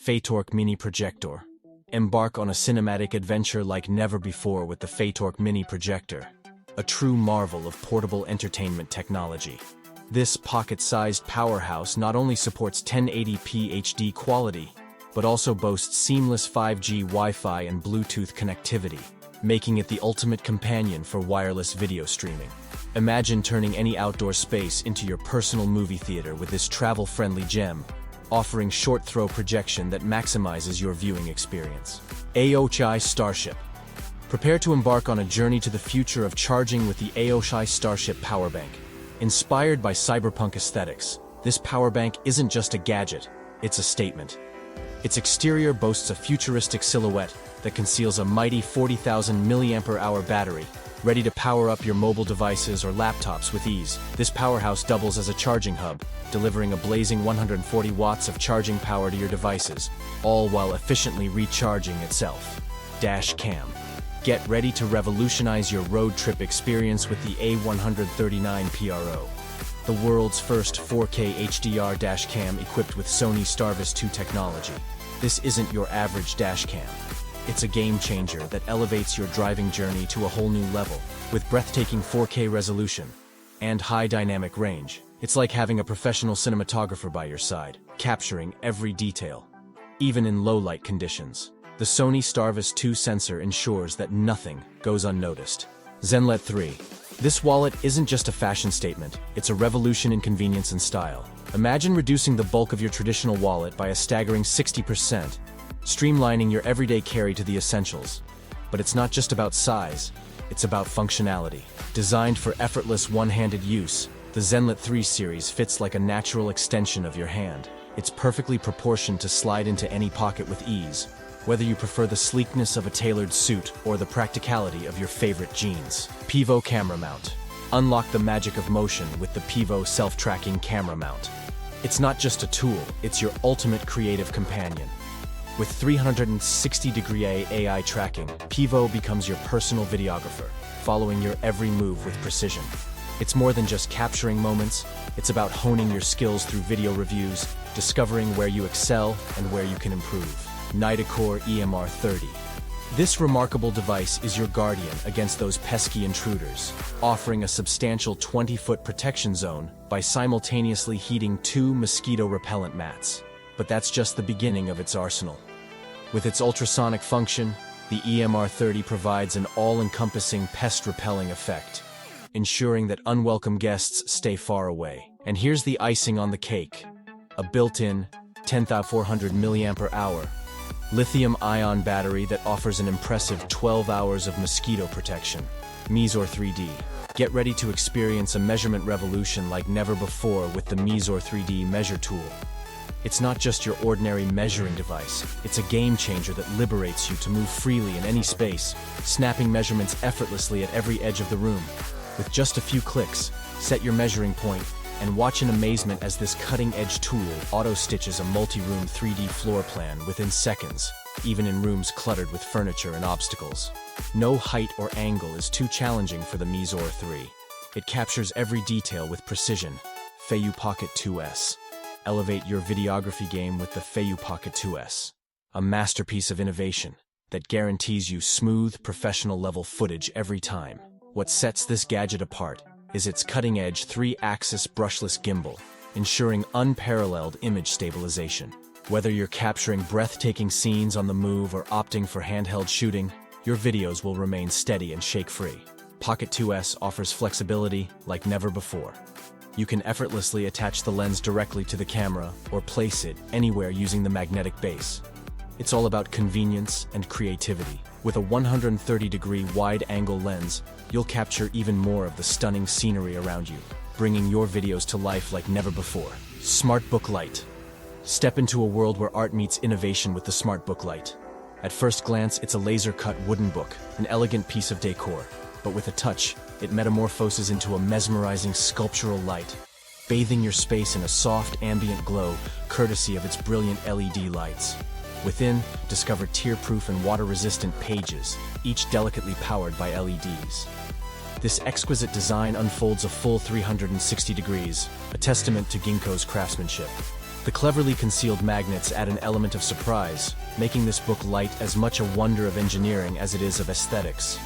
Phaetork Mini Projector. Embark on a cinematic adventure like never before with the Phaetork Mini Projector, a true marvel of portable entertainment technology. This pocket-sized powerhouse not only supports 1080p HD quality, but also boasts seamless 5G Wi-Fi and Bluetooth connectivity, making it the ultimate companion for wireless video streaming. Imagine turning any outdoor space into your personal movie theater with this travel-friendly gem, offering short-throw projection that maximizes your viewing experience. AOSHI Starship. Prepare to embark on a journey to the future of charging with the AOSHI Starship Powerbank. Inspired by cyberpunk aesthetics, this powerbank isn't just a gadget, it's a statement. Its exterior boasts a futuristic silhouette that conceals a mighty 40,000 mAh battery, ready to power up your mobile devices or laptops with ease. This powerhouse doubles as a charging hub, delivering a blazing 140 watts of charging power to your devices, all while efficiently recharging itself. Dash Cam. Get ready to revolutionize your road trip experience with the A139 PRO, the world's first 4K HDR dash cam equipped with Sony Starvis 2 technology. This isn't your average dash cam. It's a game changer that elevates your driving journey to a whole new level. With breathtaking 4K resolution and high dynamic range, it's like having a professional cinematographer by your side, capturing every detail, even in low-light conditions. The Sony Starvis 2 sensor ensures that nothing goes unnoticed. Zenlet 3. This wallet isn't just a fashion statement, it's a revolution in convenience and style. Imagine reducing the bulk of your traditional wallet by a staggering 60%, streamlining your everyday carry to the essentials. But it's not just about size, it's about functionality. Designed for effortless one-handed use, the Zenlet 3 series fits like a natural extension of your hand. It's perfectly proportioned to slide into any pocket with ease, whether you prefer the sleekness of a tailored suit or the practicality of your favorite jeans. Pivo Camera Mount. Unlock the magic of motion with the Pivo self-tracking camera mount. It's not just a tool, it's your ultimate creative companion. With 360-degree AI tracking, Pivo becomes your personal videographer, following your every move with precision. It's more than just capturing moments, it's about honing your skills through video reviews, discovering where you excel and where you can improve. Nitecore EMR 30. This remarkable device is your guardian against those pesky intruders, offering a substantial 20-foot protection zone by simultaneously heating 2 mosquito repellent mats. But that's just the beginning of its arsenal. With its ultrasonic function, the EMR 30 provides an all-encompassing pest-repelling effect, ensuring that unwelcome guests stay far away. And here's the icing on the cake: a built-in 10,400 mAh lithium-ion battery that offers an impressive 12 hours of mosquito protection. Mizor 3D. Get ready to experience a measurement revolution like never before with the Mizor 3D Measure Tool. It's not just your ordinary measuring device, it's a game changer that liberates you to move freely in any space, snapping measurements effortlessly at every edge of the room. With just a few clicks, set your measuring point and watch in amazement as this cutting-edge tool auto-stitches a multi-room 3D floor plan within seconds, even in rooms cluttered with furniture and obstacles. No height or angle is too challenging for the Mizor 3. It captures every detail with precision. Feiyu Pocket 2S. Elevate your videography game with the Feiyu Pocket 2S, a masterpiece of innovation that guarantees you smooth, professional-level footage every time. What sets this gadget apart is its cutting-edge 3-axis brushless gimbal, ensuring unparalleled image stabilization. Whether you're capturing breathtaking scenes on the move or opting for handheld shooting, your videos will remain steady and shake-free. Pocket 2S offers flexibility like never before. You can effortlessly attach the lens directly to the camera or place it anywhere using the magnetic base. It's all about convenience and creativity. With a 130-degree wide-angle lens, you'll capture even more of the stunning scenery around you, bringing your videos to life like never before. Smart Book Light. Step into a world where art meets innovation with the Smart Book Light. At first glance, it's a laser-cut wooden book, an elegant piece of decor. But with a touch, it metamorphoses into a mesmerizing sculptural light, bathing your space in a soft ambient glow courtesy of its brilliant LED lights. Within, discover tear-proof and water-resistant pages, each delicately powered by LEDs. This exquisite design unfolds a full 360 degrees, a testament to Ginkgo's craftsmanship. The cleverly concealed magnets add an element of surprise, making this book light as much a wonder of engineering as it is of aesthetics.